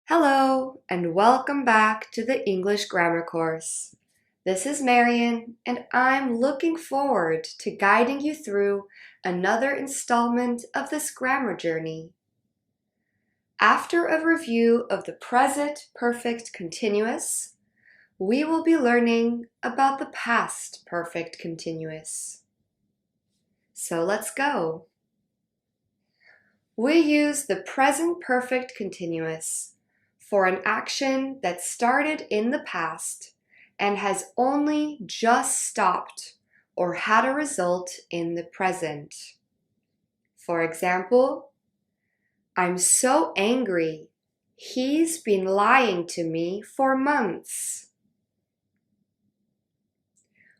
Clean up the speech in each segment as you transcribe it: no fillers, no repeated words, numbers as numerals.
Hello, and welcome back to the English Grammar course. This is Marian, and I'm looking forward to guiding you through another installment of this grammar journey. After a review of the present perfect continuous, we will be learning about the past perfect continuous. So let's go. We use the present perfect continuous for an action that started in the past and has only just stopped or had a result in the present. For example, I'm so angry. He's been lying to me for months.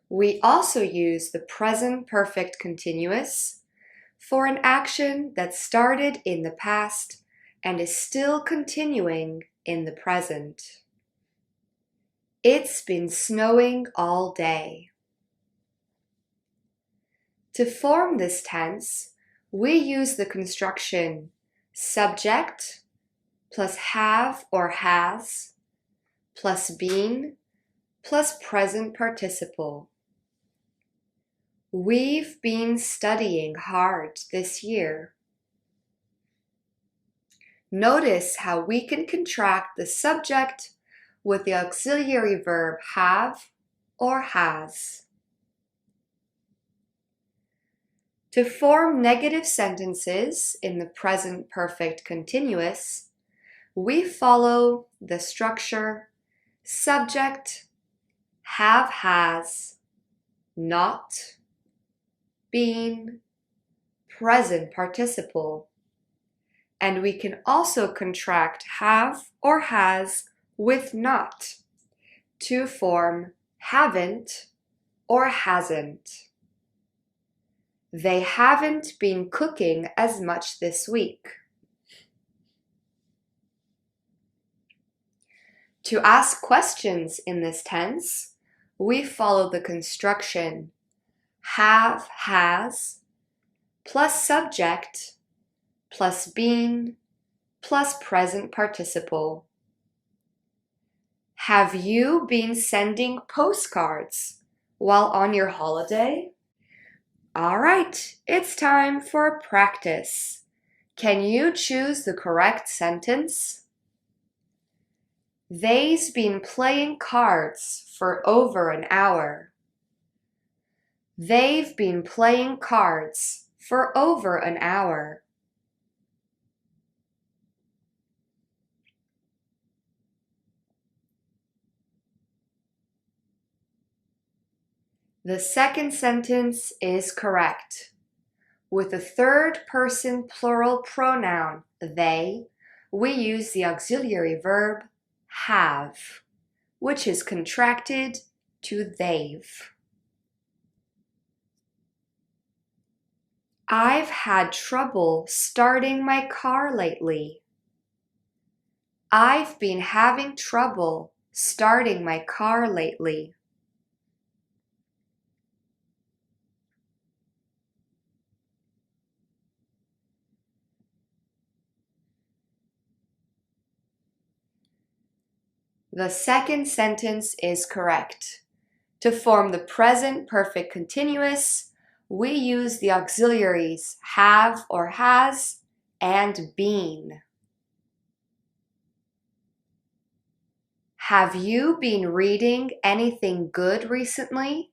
We also use the present perfect continuous for an action that started in the past and is still continuing in the present. It's been snowing all day. To form this tense, we use the construction subject plus have or has plus been plus present participle. We've been studying hard this year. Notice how we can contract the subject with the auxiliary verb have or has. To form negative sentences in the present perfect continuous, we follow the structure subject, have has, not, been, present participle. And we can also contract have or has with not to form haven't or hasn't. They haven't been cooking as much this week. To ask questions in this tense, we follow the construction have has plus subject plus been plus present participle. Have you been sending postcards while on your holiday? All right, it's time for practice. Can you choose the correct sentence? They's been playing cards for over an hour. They've been playing cards for over an hour. The second sentence is correct. With the third person plural pronoun they, we use the auxiliary verb have, which is contracted to they've. I've had trouble starting my car lately. I've been having trouble starting my car lately. The second sentence is correct. To form the present perfect continuous, we use the auxiliaries have or has and been. Have you been reading anything good recently?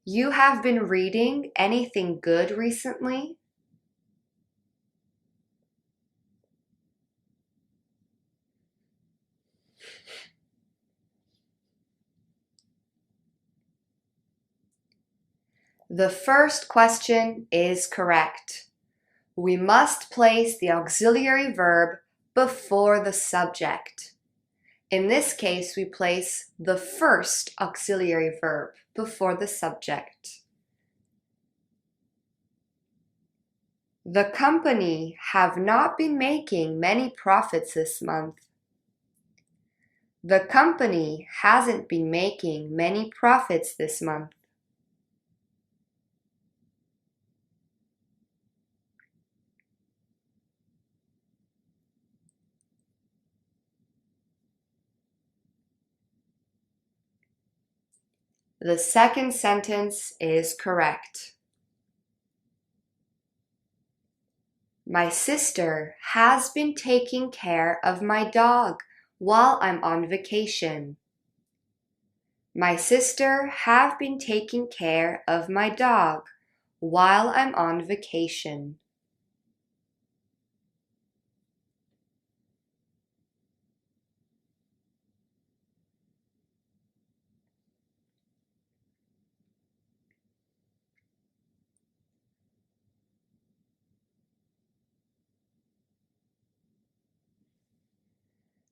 You have been reading anything good recently? The first question is correct. We must place the auxiliary verb before the subject. In this case, we place the first auxiliary verb before the subject. The company have not been making many profits this month. The company hasn't been making many profits this month. The second sentence is correct. My sister has been taking care of my dog while I'm on vacation. My sister have been taking care of my dog while I'm on vacation.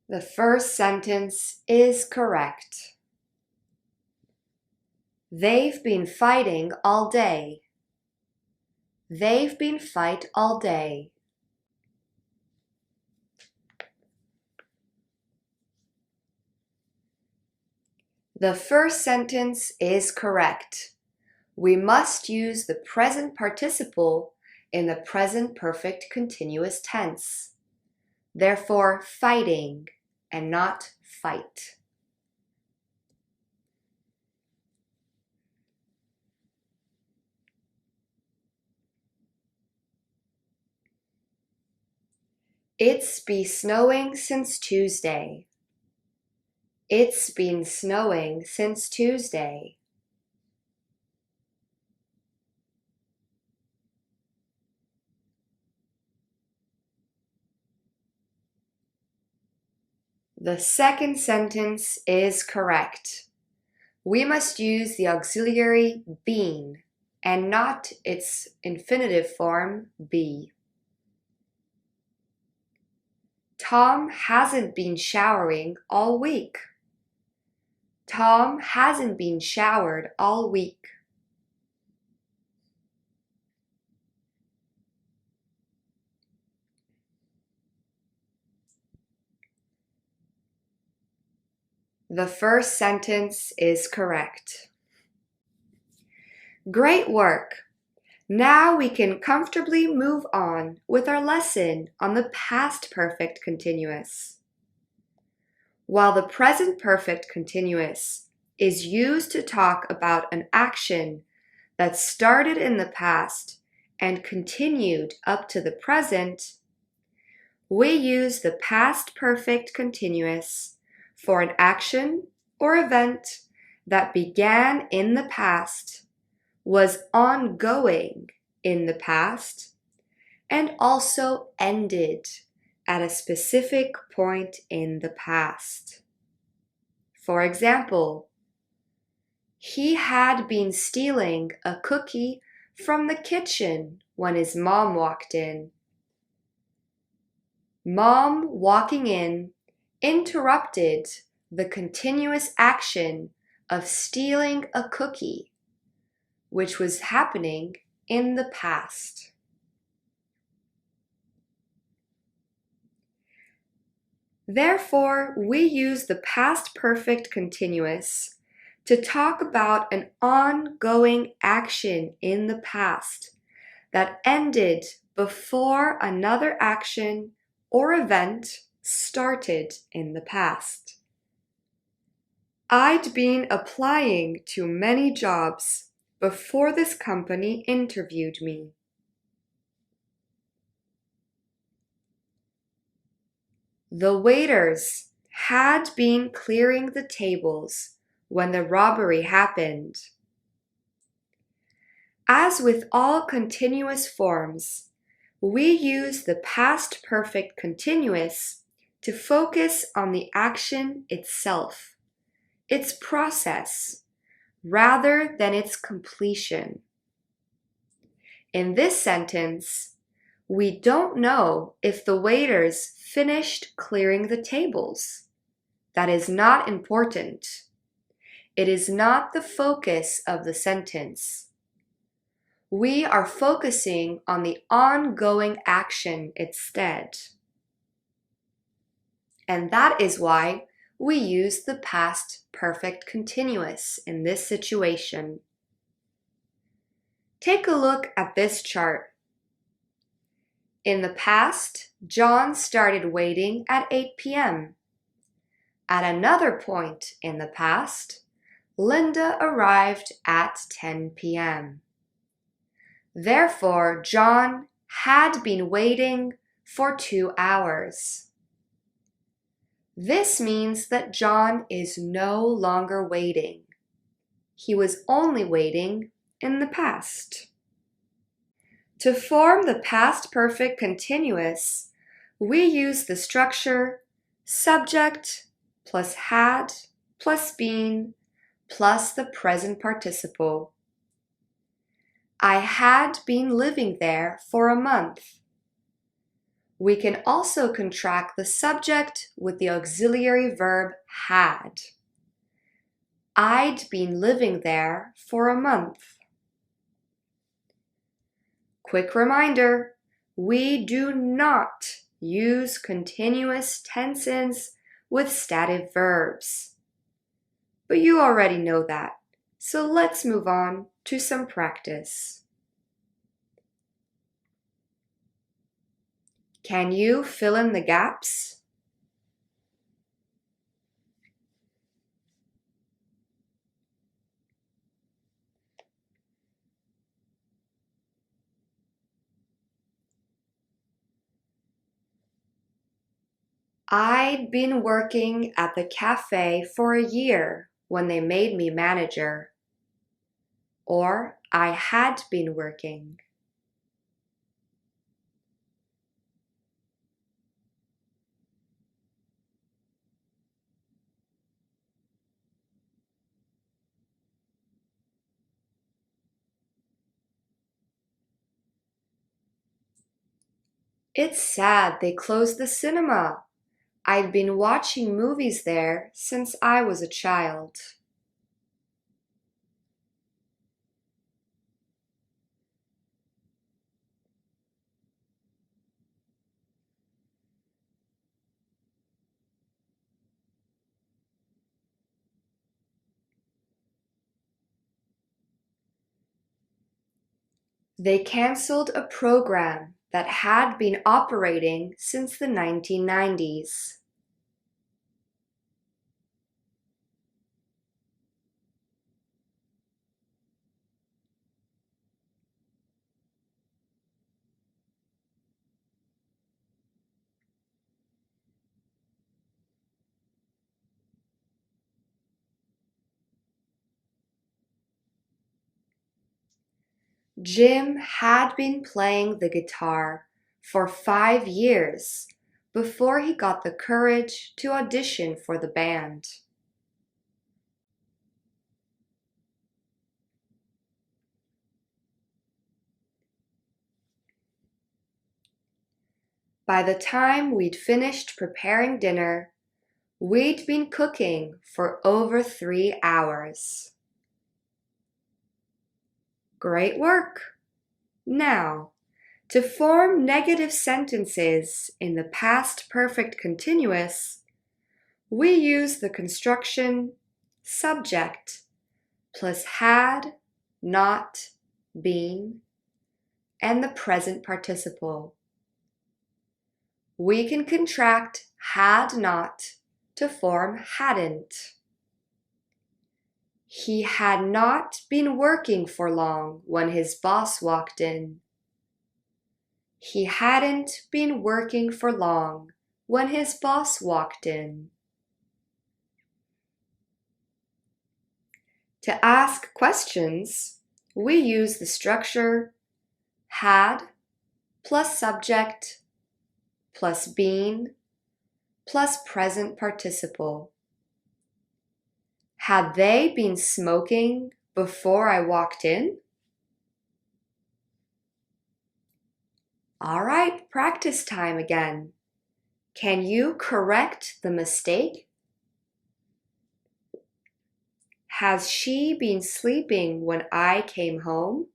The first sentence is correct. They've been fighting all day. They've been fight all day. The first sentence is correct. We must use the present participle in the present perfect continuous tense. Therefore, fighting and not fight. It's been snowing since Tuesday. It's been snowing since Tuesday. The second sentence is correct. We must use the auxiliary been and not its infinitive form be. Tom hasn't been showering all week. Tom hasn't been showered all week. The first sentence is correct. Great work! Now we can comfortably move on with our lesson on the past perfect continuous. While the present perfect continuous is used to talk about an action that started in the past and continued up to the present, we use the past perfect continuous for an action or event that began in the past, was ongoing in the past, and also ended at a specific point in the past. For example, he had been stealing a cookie from the kitchen when his mom walked in. Mom walking in interrupted the continuous action of stealing a cookie, which was happening in the past. Therefore, we use the past perfect continuous to talk about an ongoing action in the past that ended before another action or event started in the past. I'd been applying to many jobs before this company interviewed me. The waiters had been clearing the tables when the robbery happened. As with all continuous forms, we use the past perfect continuous to focus on the action itself, its process, rather than its completion. In this sentence, we don't know if the waiters finished clearing the tables. That is not important. It is not the focus of the sentence. We are focusing on the ongoing action instead. And that is why we use the past perfect continuous in this situation. Take a look at this chart. In the past, John started waiting at 8 p.m. At another point in the past, Linda arrived at 10 p.m. Therefore, John had been waiting for 2 hours. This means that John is no longer waiting. He was only waiting in the past. To form the past perfect continuous, we use the structure subject plus had plus been plus the present participle. I had been living there for a month. We can also contract the subject with the auxiliary verb had. I'd been living there for a month. Quick reminder, we do not use continuous tenses with stative verbs. But you already know that, so let's move on to some practice. Can you fill in the gaps? I'd been working at the cafe for a year when they made me manager. Or I had been working. It's sad they closed the cinema. I'd been watching movies there since I was a child. They canceled a program that had been operating since the 1990s. Jim had been playing the guitar for 5 years before he got the courage to audition for the band. By the time we'd finished preparing dinner, we'd been cooking for over 3 hours. Great work! Now, to form negative sentences in the past perfect continuous, we use the construction subject plus had, not, been, and the present participle. We can contract had not to form hadn't. He had not been working for long when his boss walked in. He hadn't been working for long when his boss walked in. To ask questions, we use the structure had plus subject plus been plus present participle. Had they been smoking before I walked in? All right, practice time again. Can you correct the mistake? Has she been sleeping when I came home?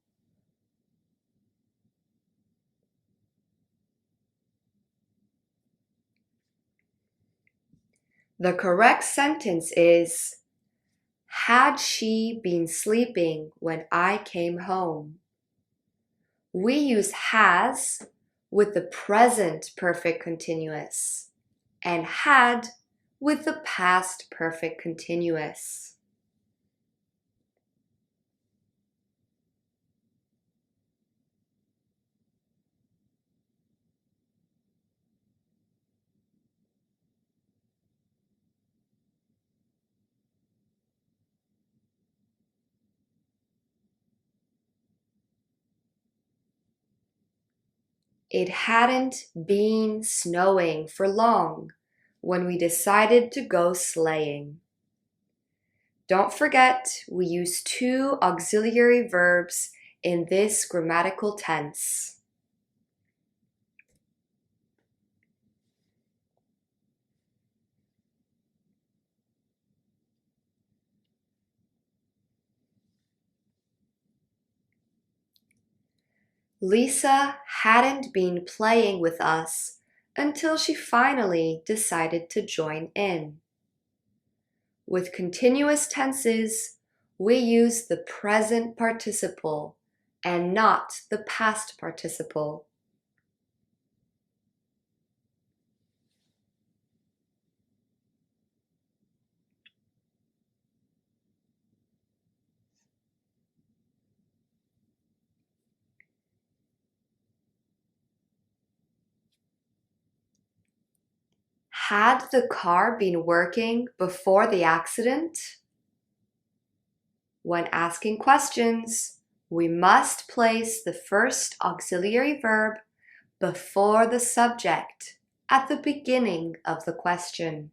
The correct sentence is, had she been sleeping when I came home? We use has with the present perfect continuous and had with the past perfect continuous. It hadn't been snowing for long when we decided to go sleighing. Don't forget, we use two auxiliary verbs in this grammatical tense. Lisa hadn't been playing with us until she finally decided to join in. With continuous tenses, we use the present participle and not the past participle. Had the car been working before the accident? When asking questions, we must place the first auxiliary verb before the subject at the beginning of the question.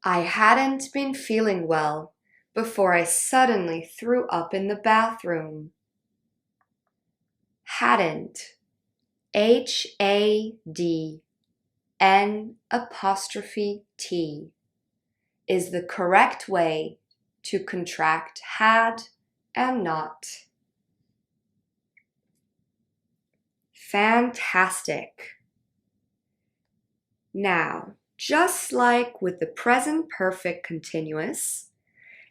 I hadn't been feeling well before I suddenly threw up in the bathroom. Hadn't, Hadn', is the correct way to contract had and not. Fantastic. Now, just like with the present perfect continuous,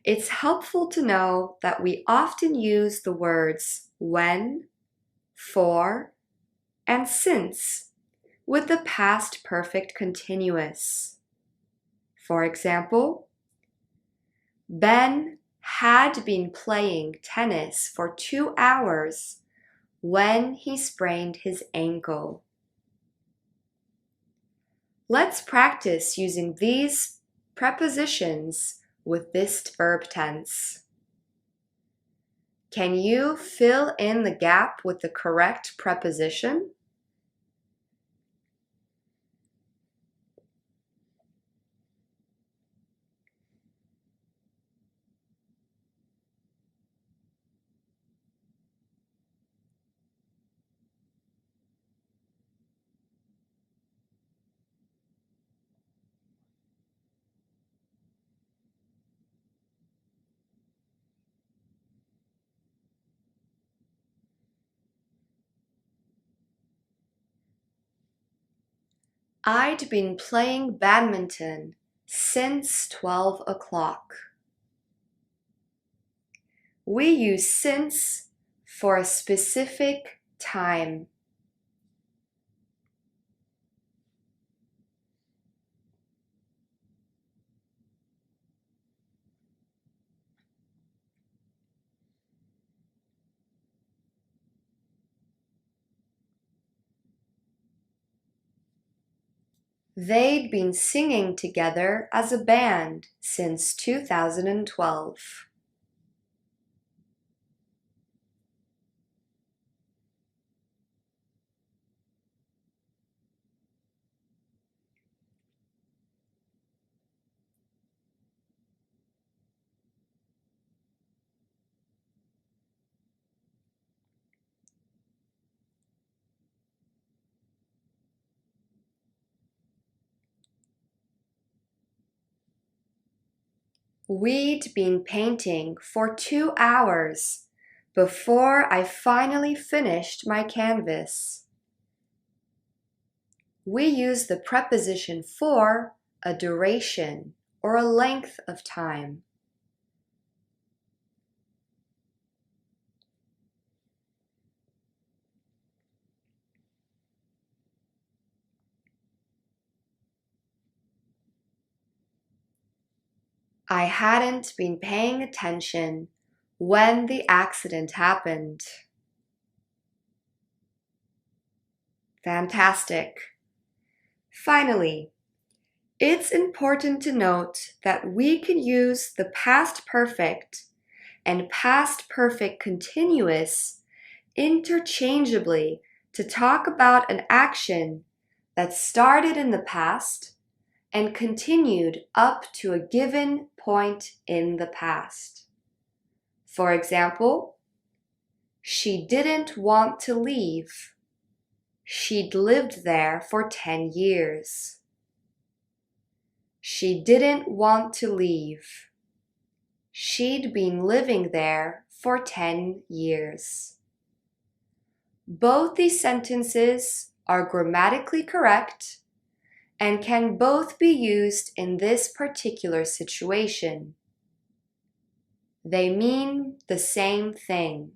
it's helpful to know that we often use the words when, for, and since with the past perfect continuous. For example, Ben had been playing tennis for 2 hours when he sprained his ankle. Let's practice using these prepositions with this verb tense. Can you fill in the gap with the correct preposition? I'd been playing badminton since 12 o'clock. We use since for a specific time. They'd been singing together as a band since 2012. We'd been painting for 2 hours before I finally finished my canvas. We use the preposition for a duration or a length of time. I hadn't been paying attention when the accident happened. Fantastic. Finally, it's important to note that we can use the past perfect and past perfect continuous interchangeably to talk about an action that started in the past and continued up to a given point in the past. For example, she didn't want to leave. She'd lived there for 10 years. She didn't want to leave. She'd been living there for 10 years. Both these sentences are grammatically correct and can both be used in this particular situation. They mean the same thing.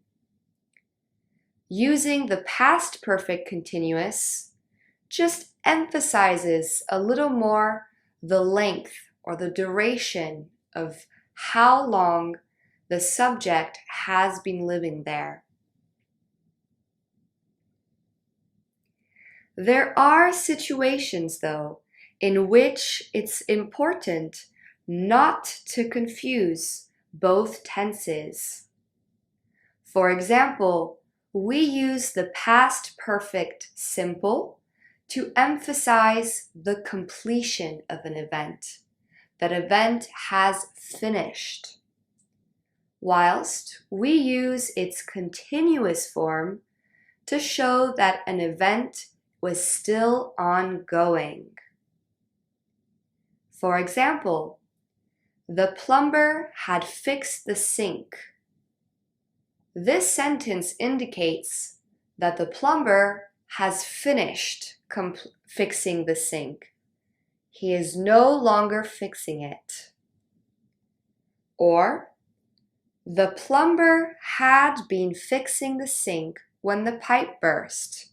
Using the past perfect continuous just emphasizes a little more the length or the duration of how long the subject has been living there. There are situations, though, in which it's important not to confuse both tenses. For example, we use the past perfect simple to emphasize the completion of an event. That event has finished. Whilst we use its continuous form to show that an event was still ongoing. For example, the plumber had fixed the sink. This sentence indicates that the plumber has finished fixing the sink. He is no longer fixing it. Or, the plumber had been fixing the sink when the pipe burst.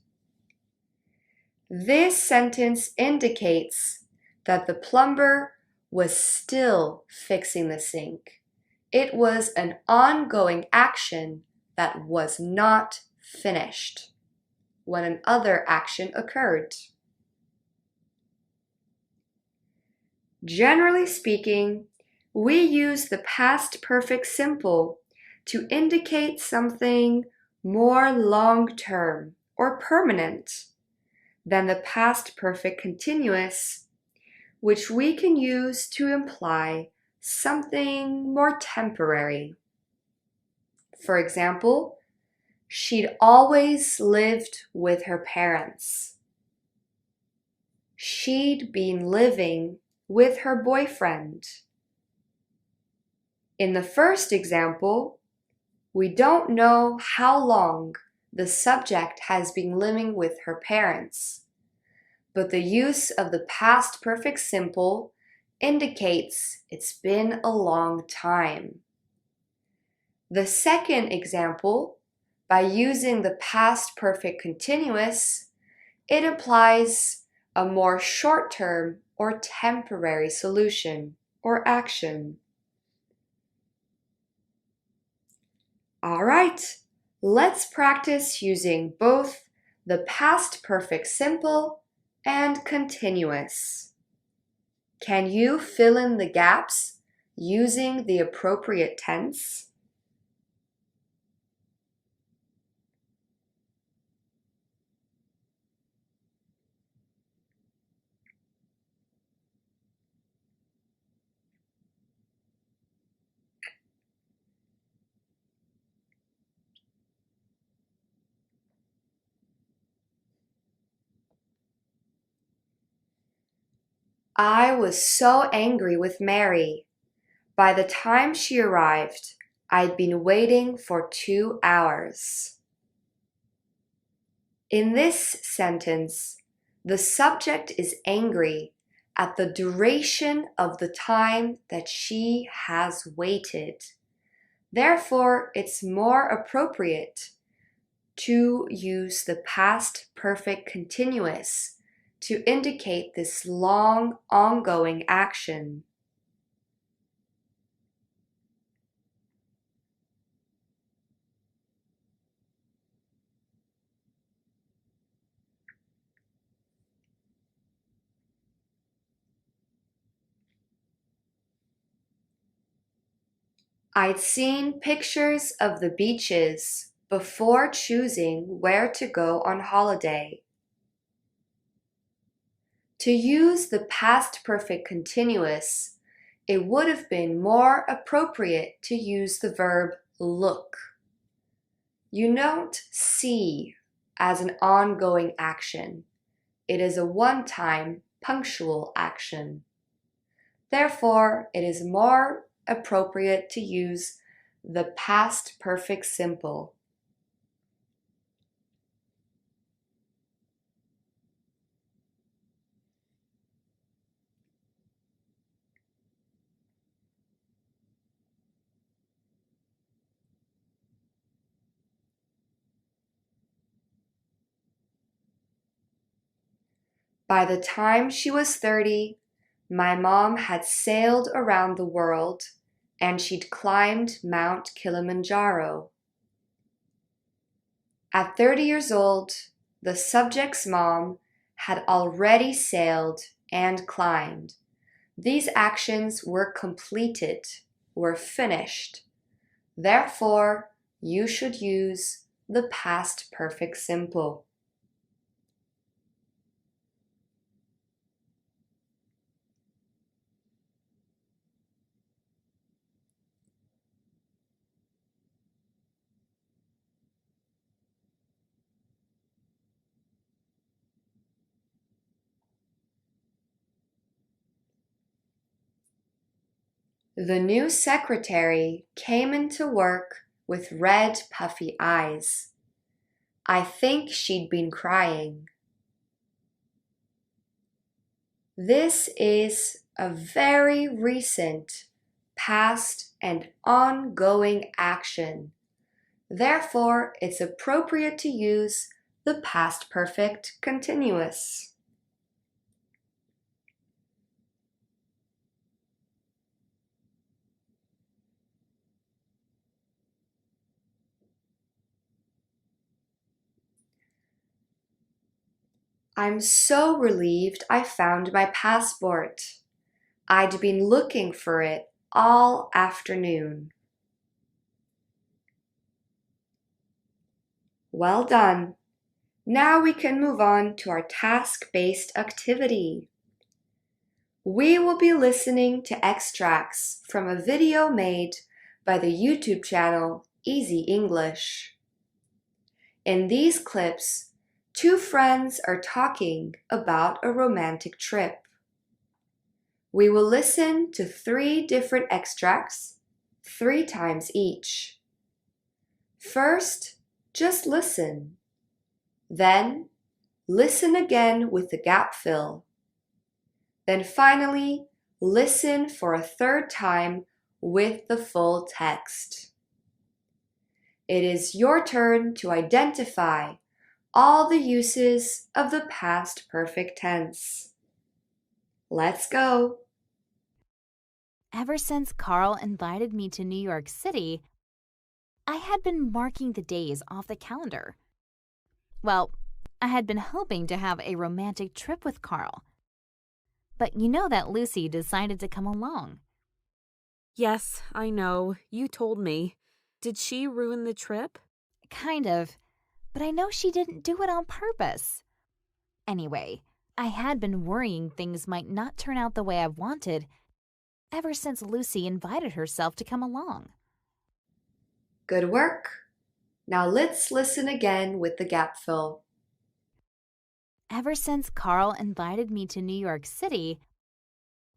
This sentence indicates that the plumber was still fixing the sink. It was an ongoing action that was not finished when another action occurred. Generally speaking, we use the past perfect simple to indicate something more long-term or permanent than the past perfect continuous, which we can use to imply something more temporary. For example, she'd always lived with her parents. She'd been living with her boyfriend. In the first example, we don't know how long the subject has been living with her parents, but the use of the past perfect simple indicates it's been a long time. The second example, by using the past perfect continuous, it implies a more short-term or temporary solution or action. All right, let's practice using both the past perfect simple and continuous. Can you fill in the gaps using the appropriate tense? I was so angry with Mary. By the time she arrived, I'd been waiting for 2 hours. In this sentence, the subject is angry at the duration of the time that she has waited. Therefore, it's more appropriate to use the past perfect continuous to indicate this long, ongoing action. I'd seen pictures of the beaches before choosing where to go on holiday. To use the past perfect continuous, it would have been more appropriate to use the verb look. You note see as an ongoing action. It is a one-time punctual action. Therefore, it is more appropriate to use the past perfect simple. By the time she was 30, my mom had sailed around the world and she'd climbed Mount Kilimanjaro. At 30 years old, the subject's mom had already sailed and climbed. These actions were completed, were finished. Therefore, you should use the past perfect simple. The new secretary came into work with red, puffy eyes. I think she'd been crying. This is a very recent, past, and ongoing action. Therefore, it's appropriate to use the past perfect continuous. I'm so relieved I found my passport. I'd been looking for it all afternoon. Well done. Now we can move on to our task-based activity. We will be listening to extracts from a video made by the YouTube channel Easy English. In these clips, two friends are talking about a romantic trip. We will listen to 3 different extracts, 3 times each. First, just listen. Then, listen again with the gap fill. Then finally, listen for a 3rd time with the full text. It is your turn to identify all the uses of the past perfect tense. Let's go! Ever since Carl invited me to New York City, I had been marking the days off the calendar. Well, I had been hoping to have a romantic trip with Carl. But you know that Lucy decided to come along. Yes, I know. You told me. Did she ruin the trip? Kind of, but I know she didn't do it on purpose. Anyway, I had been worrying things might not turn out the way I wanted ever since Lucy invited herself to come along. Good work! Now let's listen again with the gap fill. Ever since Carl invited me to New York City,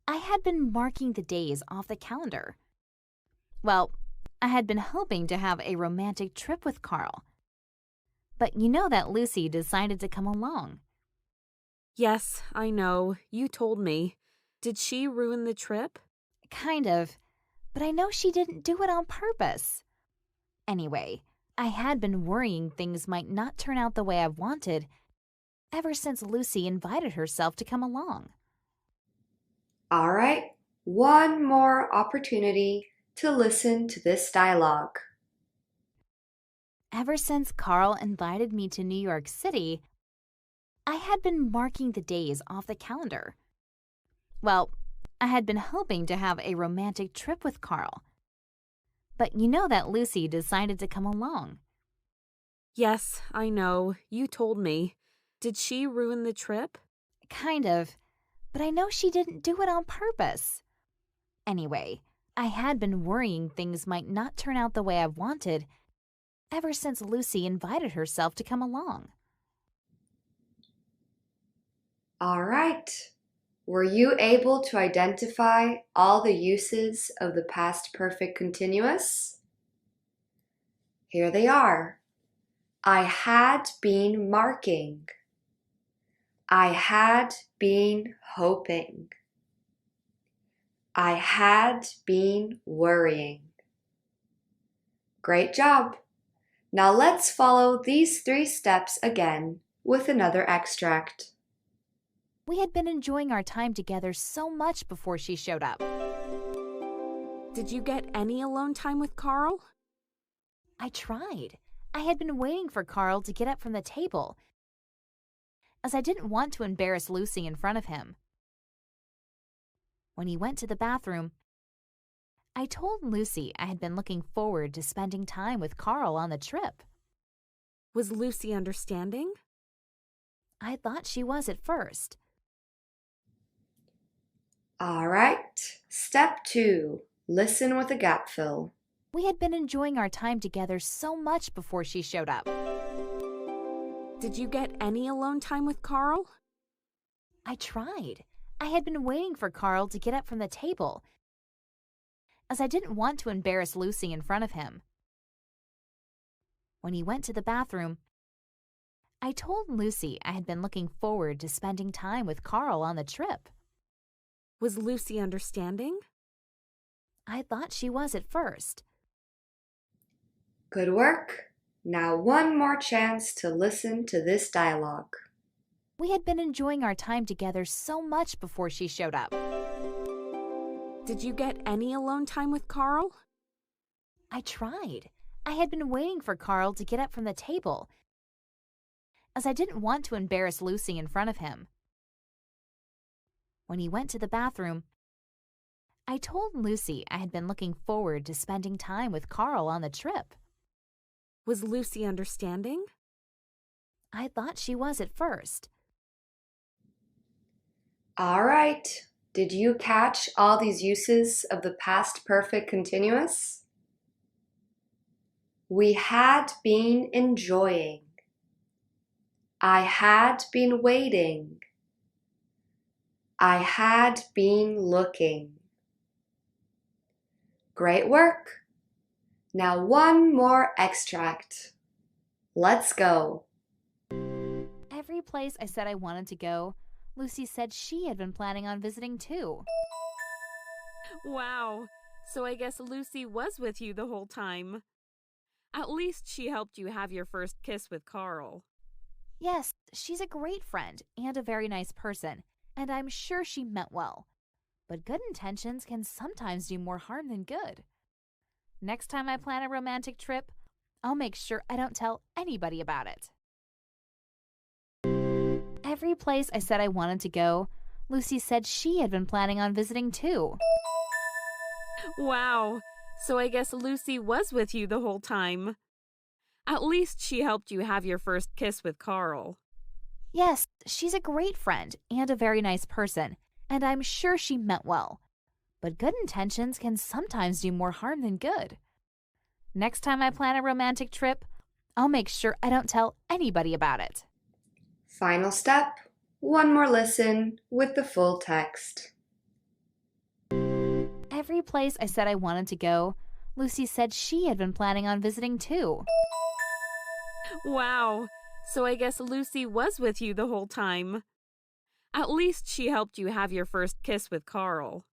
I had been marking the days off the calendar. Well, I had been hoping to have a romantic trip with Carl. But you know that Lucy decided to come along. Yes, I know. You told me. Did she ruin the trip? Kind of, but I know she didn't do it on purpose. Anyway, I had been worrying things might not turn out the way I wanted ever since Lucy invited herself to come along. All right, one more opportunity to listen to this dialogue. Ever since Carl invited me to New York City, I had been marking the days off the calendar. Well, I had been hoping to have a romantic trip with Carl. But you know that Lucy decided to come along. Yes, I know. You told me. Did she ruin the trip? Kind of. But I know she didn't do it on purpose. Anyway, I had been worrying things might not turn out the way I wanted ever since Lucy invited herself to come along. All right. Were you able to identify all the uses of the past perfect continuous? Here they are. I had been marking. I had been hoping. I had been worrying. Great job. Now let's follow these 3 steps again with another extract. We had been enjoying our time together so much before she showed up. Did you get any alone time with Carl? I tried. I had been waiting for Carl to get up from the table, as I didn't want to embarrass Lucy in front of him. When he went to the bathroom, I told Lucy I had been looking forward to spending time with Carl on the trip. Was Lucy understanding? I thought she was at first. All right. Step 2. Listen with a gap fill. We had been enjoying our time together so much before she showed up. Did you get any alone time with Carl? I tried. I had been waiting for Carl to get up from the table, as I didn't want to embarrass Lucy in front of him. When he went to the bathroom, I told Lucy I had been looking forward to spending time with Carl on the trip. Was Lucy understanding? I thought she was at first. Good work. Now one more chance to listen to this dialogue. We had been enjoying our time together so much before she showed up. Did you get any alone time with Carl? I tried. I had been waiting for Carl to get up from the table, as I didn't want to embarrass Lucy in front of him. When he went to the bathroom, I told Lucy I had been looking forward to spending time with Carl on the trip. Was Lucy understanding? I thought she was at first. All right. Did you catch all these uses of the past perfect continuous? We had been enjoying. I had been waiting. I had been looking. Great work. Now one more extract. Let's go. Every place I said I wanted to go, Lucy said she had been planning on visiting too. Wow. So I guess Lucy was with you the whole time. At least she helped you have your first kiss with Carl. Yes, she's a great friend and a very nice person, and I'm sure she meant well. But good intentions can sometimes do more harm than good. Next time I plan a romantic trip, I'll make sure I don't tell anybody about it. Every place I said I wanted to go, Lucy said she had been planning on visiting too. Wow. So I guess Lucy was with you the whole time. At least she helped you have your first kiss with Carl. Yes, she's a great friend and a very nice person, and I'm sure she meant well. But good intentions can sometimes do more harm than good. Next time I plan a romantic trip, I'll make sure I don't tell anybody about it. Final step. One more listen with the full text. Every place I said I wanted to go, Lucy said she had been planning on visiting too. Wow. So I guess Lucy was with you the whole time. At least she helped you have your first kiss with Carl.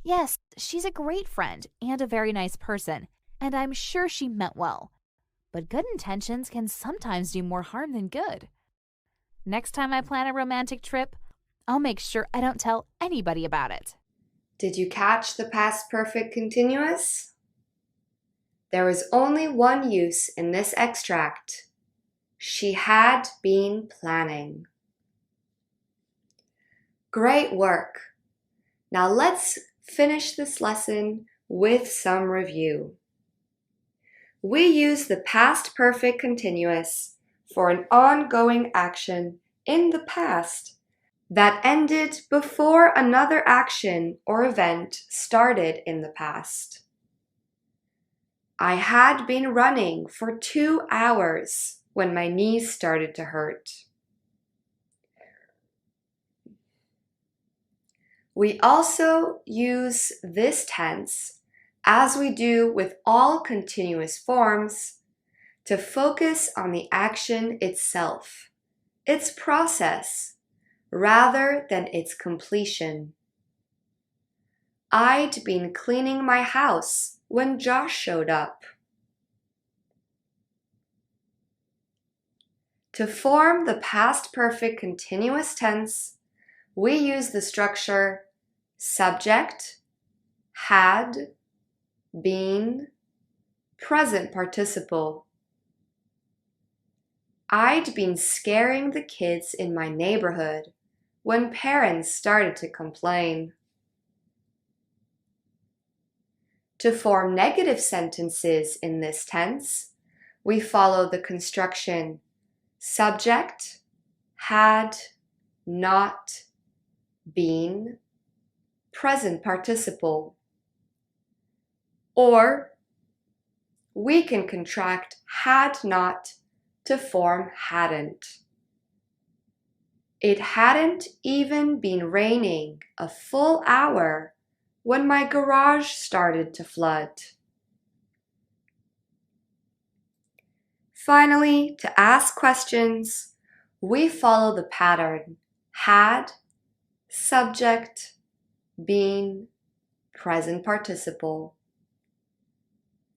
Yes, she's a great friend and a very nice person, and I'm sure she meant well. But good intentions can sometimes do more harm than good. Next time I plan a romantic trip, I'll make sure I don't tell anybody about it. Did you catch the past perfect continuous? There is only one use in this extract. She had been planning. Great work. Now let's finish this lesson with some review. we use the past perfect continuous for an ongoing action in the past that ended before another action or event started in the past. I had been running for 2 hours when my knees started to hurt. We also use this tense, as we do with all continuous forms, to focus on the action itself, its process, rather than its completion. I'd been cleaning my house when Josh showed up. To form the past perfect continuous tense, we use the structure subject, had, been, present participle. I'd been scaring the kids in my neighborhood when parents started to complain. To form negative sentences in this tense, we follow the construction subject, had, not, been, present participle. Or we can contract had not to form hadn't. It hadn't even been raining a full hour when my garage started to flood. Finally, to ask questions, we follow the pattern had, subject, been, present participle.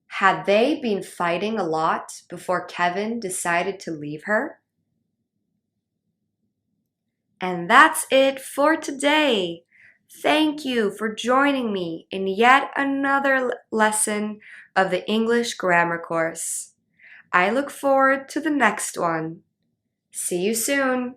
Had they been fighting a lot before Kevin decided to leave her? And that's it for today. Thank you for joining me in yet another lesson of the English grammar course. I look forward to the next one. See you soon.